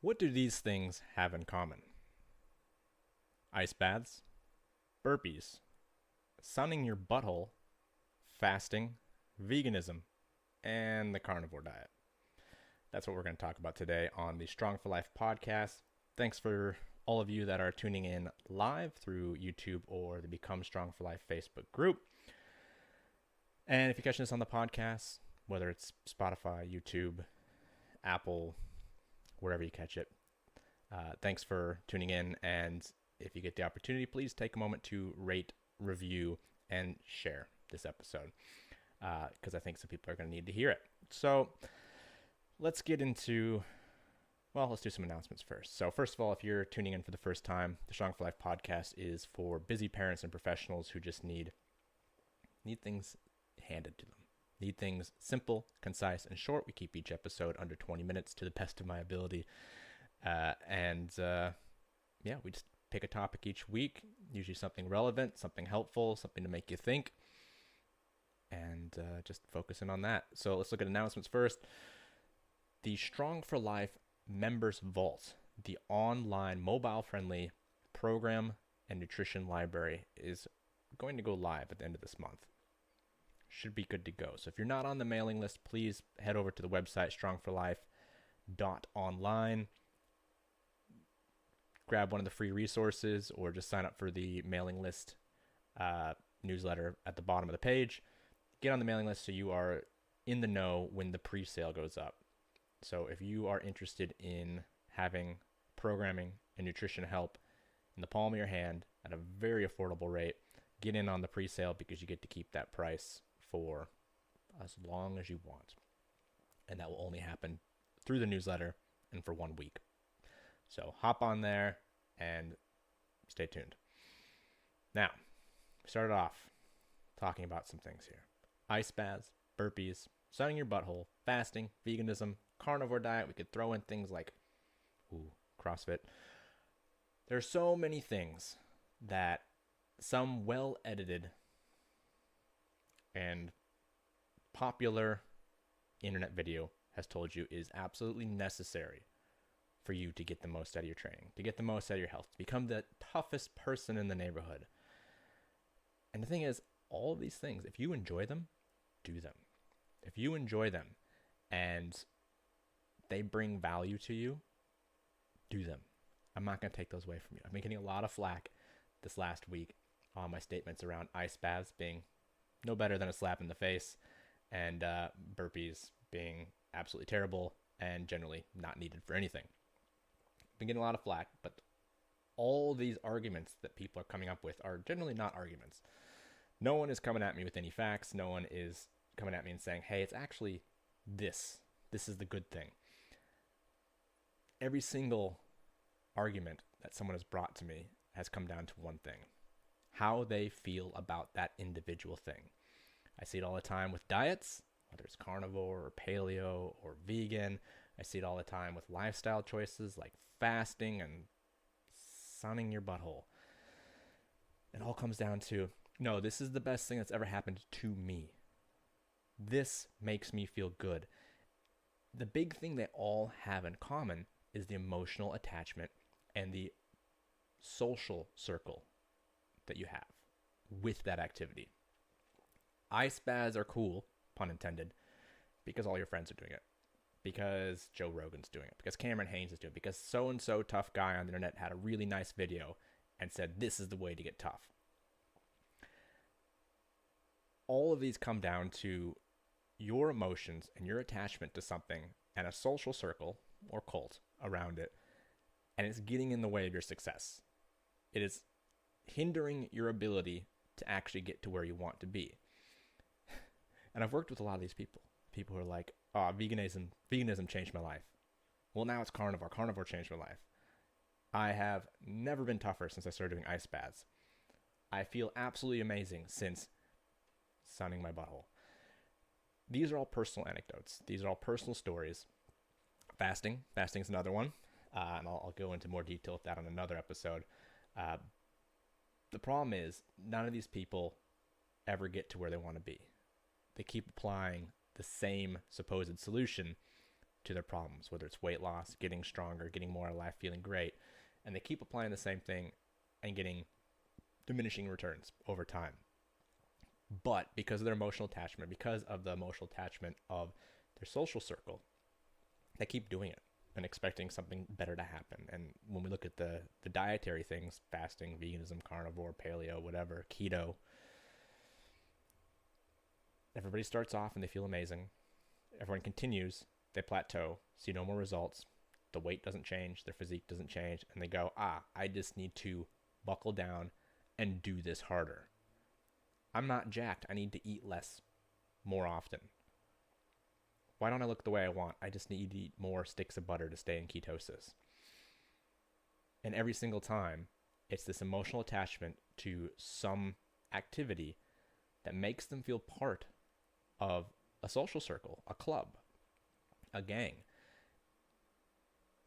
What do these things have in common? Ice baths, burpees, sunning your butthole, fasting, veganism, and the carnivore diet. That's what we're going to talk about today on the Strong for Life podcast. Thanks for all of you that are tuning in live through YouTube or the Become Strong for Life Facebook group. And if you're catching this on the podcast, whether it's Spotify, YouTube, Apple, wherever you catch it, thanks for tuning in. And if you get the opportunity, please take a moment to rate, review, and share this episode because I think some people are going to need to hear it. So let's get into, let's do some announcements first. So first of all, if you're tuning in for the first time, the Strong for Life podcast is for busy parents and professionals who just need things handed to them. Need things simple, concise, and short. We keep each episode under 20 minutes to the best of my ability. We just pick a topic each week, usually something relevant, something helpful, something to make you think, and just focusing on that. So let's look at announcements first. The Strong for Life Members Vault, the online mobile-friendly program and nutrition library, is going to go live at the end of this month. Should be good to go. So if you're not on the mailing list, please head over to the website strongforlife.online. Grab one of the free resources or just sign up for the mailing list newsletter at the bottom of the page. Get on the mailing list so you are in the know when the pre-sale goes up. So if you are interested in having programming and nutrition help in the palm of your hand at a very affordable rate, get in on the pre-sale because you get to keep that price for as long as you want. And that will only happen through the newsletter and for 1 week. So hop on there and stay tuned. Now, we started off talking about some things here. Ice baths, burpees, sunning your butthole, fasting, veganism, carnivore diet. We could throw in things like CrossFit. There are so many things that some well-edited and popular internet video has told you is absolutely necessary for you to get the most out of your training, to get the most out of your health, to become the toughest person in the neighborhood. And the thing is, all of these things, if you enjoy them, do them. If you enjoy them and they bring value to you, do them. I'm not going to take those away from you. I've been getting a lot of flack this last week on my statements around ice baths being no better than a slap in the face and burpees being absolutely terrible and generally not needed for anything. Been getting a lot of flack, but all these arguments that people are coming up with are generally not arguments. No one is coming at me with any facts. No one is coming at me and saying, hey, it's actually this. This is the good thing. Every single argument that someone has brought to me has come down to one thing: how they feel about that individual thing. I see it all the time with diets, whether it's carnivore or paleo or vegan. I see it all the time with lifestyle choices like fasting and sunning your butthole. It all comes down to, no, this is the best thing that's ever happened to me. This makes me feel good. The big thing they all have in common is the emotional attachment and the social circle that you have with that activity. Ice baths are cool, pun intended, because all your friends are doing it. Because Joe Rogan's doing it. Because Cameron Haynes is doing it. Because so-and-so tough guy on the internet had a really nice video and said, this is the way to get tough. All of these come down to your emotions and your attachment to something and a social circle or cult around it. And it's getting in the way of your success. It is hindering your ability to actually get to where you want to be. And I've worked with a lot of these people. People who are like, oh, veganism changed my life. Well, now it's carnivore. Carnivore changed my life. I have never been tougher since I started doing ice baths. I feel absolutely amazing since sunning my butthole. These are all personal anecdotes. These are all personal stories. Fasting is another one. And I'll go into more detail with that on another episode. The problem is none of these people ever get to where they want to be. They keep applying the same supposed solution to their problems, whether it's weight loss, getting stronger, getting more out of life, feeling great. And they keep applying the same thing and getting diminishing returns over time. But because of their emotional attachment, because of the emotional attachment of their social circle, they keep doing it and expecting something better to happen. And when we look at the dietary things, fasting, veganism, carnivore, paleo, whatever, keto, everybody starts off and they feel amazing. Everyone continues, they plateau, see no more results. The weight doesn't change, their physique doesn't change, and they go, I just need to buckle down and do this harder. I'm not jacked. I need to eat less more often. Why don't I look the way I want? I just need to eat more sticks of butter to stay in ketosis. And every single time, it's this emotional attachment to some activity that makes them feel part of a social circle, a club, a gang.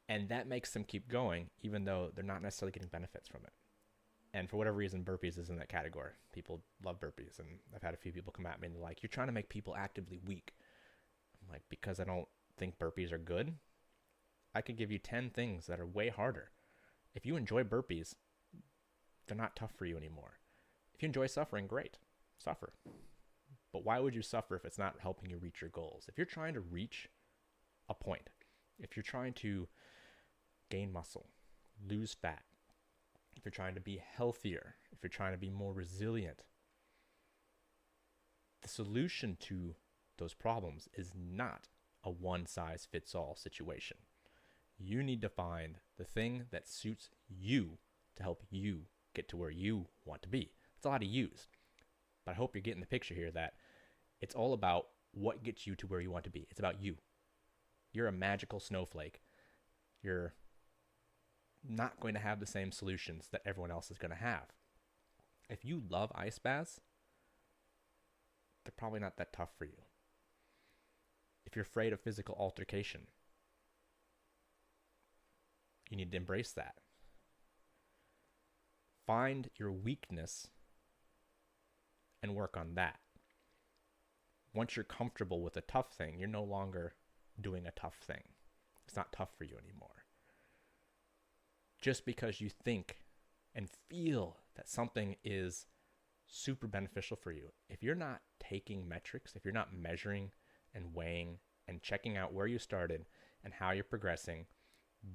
And that makes them keep going, even though they're not necessarily getting benefits from it. And for whatever reason, burpees is in that category. People love burpees. And I've had a few people come at me and they're like, you're trying to make people actively weak. I'm like, because I don't think burpees are good. I could give you 10 things that are way harder. If you enjoy burpees, they're not tough for you anymore. If you enjoy suffering, great. Suffer. But why would you suffer if it's not helping you reach your goals? If you're trying to reach a point, if you're trying to gain muscle, lose fat, if you're trying to be healthier, if you're trying to be more resilient, the solution to those problems is not a one-size-fits-all situation. You need to find the thing that suits you to help you get to where you want to be. It's a lot of yous, but I hope you're getting the picture here that it's all about what gets you to where you want to be. It's about you. You're a magical snowflake. You're not going to have the same solutions that everyone else is going to have. If you love ice baths, they're probably not that tough for you. If you're afraid of physical altercation, you need to embrace that. Find your weakness and work on that. Once you're comfortable with a tough thing, you're no longer doing a tough thing. It's not tough for you anymore. Just because you think and feel that something is super beneficial for you, if you're not taking metrics, if you're not measuring and weighing and checking out where you started and how you're progressing,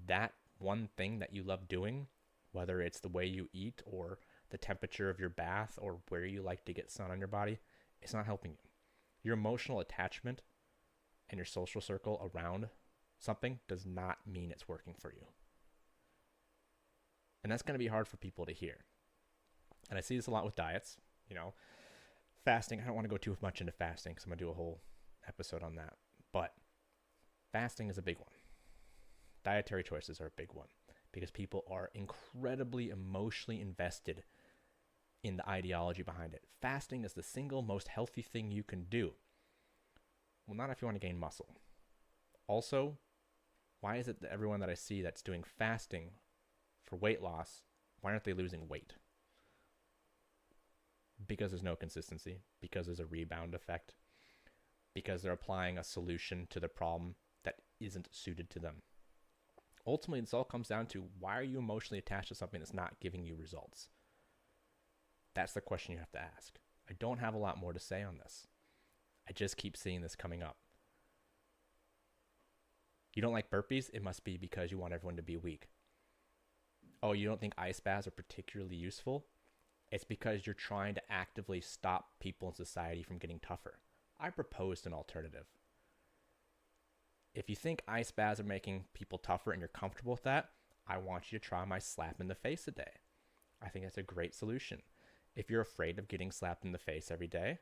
that one thing that you love doing, whether it's the way you eat or the temperature of your bath or where you like to get sun on your body, it's not helping you. Your emotional attachment and your social circle around something does not mean it's working for you. And that's going to be hard for people to hear. And I see this a lot with diets, fasting. I don't want to go too much into fasting because I'm going to do a whole episode on that. But fasting is a big one. Dietary choices are a big one because people are incredibly emotionally invested in the ideology behind it. Fasting is the single most healthy thing you can do. Well, not if you want to gain muscle. Also, why is it that everyone that I see that's doing fasting for weight loss, why aren't they losing weight? Because there's no consistency, because there's a rebound effect, because they're applying a solution to the problem that isn't suited to them. Ultimately, this all comes down to, why are you emotionally attached to something that's not giving you results? That's the question you have to ask. I don't have a lot more to say on this. I just keep seeing this coming up. You don't like burpees? It must be because you want everyone to be weak. Oh, you don't think ice baths are particularly useful? It's because you're trying to actively stop people in society from getting tougher. I proposed an alternative. If you think ice baths are making people tougher and you're comfortable with that, I want you to try my slap in the face a day. I think that's a great solution. If you're afraid of getting slapped in the face every day,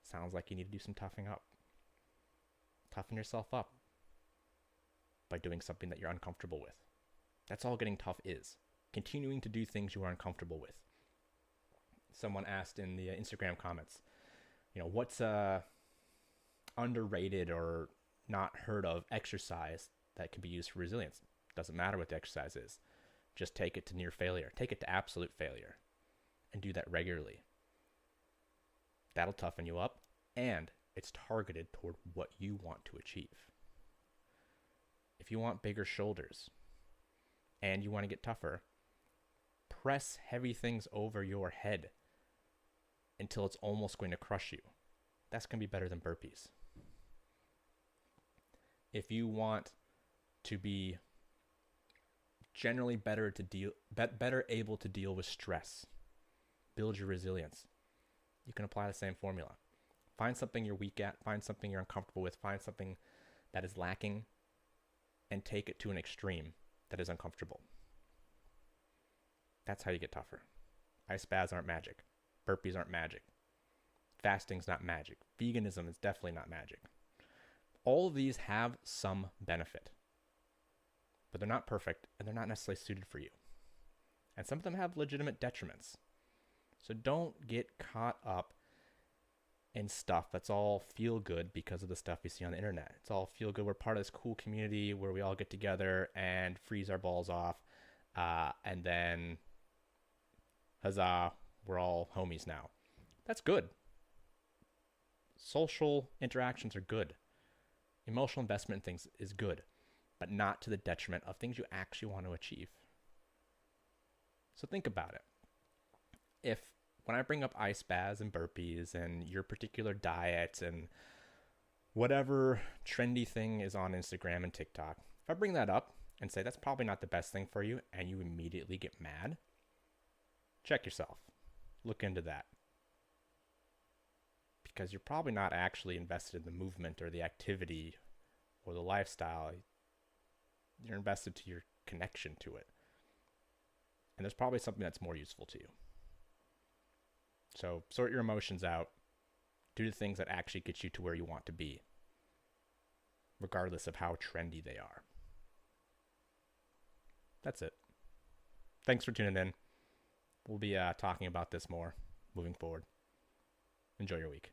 sounds like you need to do some toughing up. Toughen yourself up by doing something that you're uncomfortable with. That's all getting tough is. Continuing to do things you are uncomfortable with. Someone asked in the Instagram comments, what's a underrated or not heard of exercise that can be used for resilience? Doesn't matter what the exercise is. Just take it to near failure. Take it to absolute failure and do that regularly. That'll toughen you up, and it's targeted toward what you want to achieve. If you want bigger shoulders and you want to get tougher, press heavy things over your head until it's almost going to crush you. That's going to be better than burpees. If you want to be generally better able to deal with stress, build your resilience, you can apply the same formula. Find something you're weak at, find something you're uncomfortable with, find something that is lacking, and take it to an extreme that is uncomfortable. That's how you get tougher. Ice baths aren't magic. Burpees aren't magic. Fasting's not magic. Veganism is definitely not magic. All of these have some benefit, but they're not perfect and they're not necessarily suited for you. And some of them have legitimate detriments. So don't get caught up in stuff that's all feel good because of the stuff you see on the internet. It's all feel good. We're part of this cool community where we all get together and freeze our balls off. And then, huzzah, we're all homies now. That's good. Social interactions are good. Emotional investment in things is good, but not to the detriment of things you actually want to achieve. So think about it. When I bring up ice baths and burpees and your particular diet and whatever trendy thing is on Instagram and TikTok, if I bring that up and say that's probably not the best thing for you and you immediately get mad, check yourself. Look into that. Because you're probably not actually invested in the movement or the activity or the lifestyle. You're invested to your connection to it. And there's probably something that's more useful to you. So sort your emotions out. Do the things that actually get you to where you want to be, regardless of how trendy they are. That's it. Thanks for tuning in. We'll be talking about this more moving forward. Enjoy your week.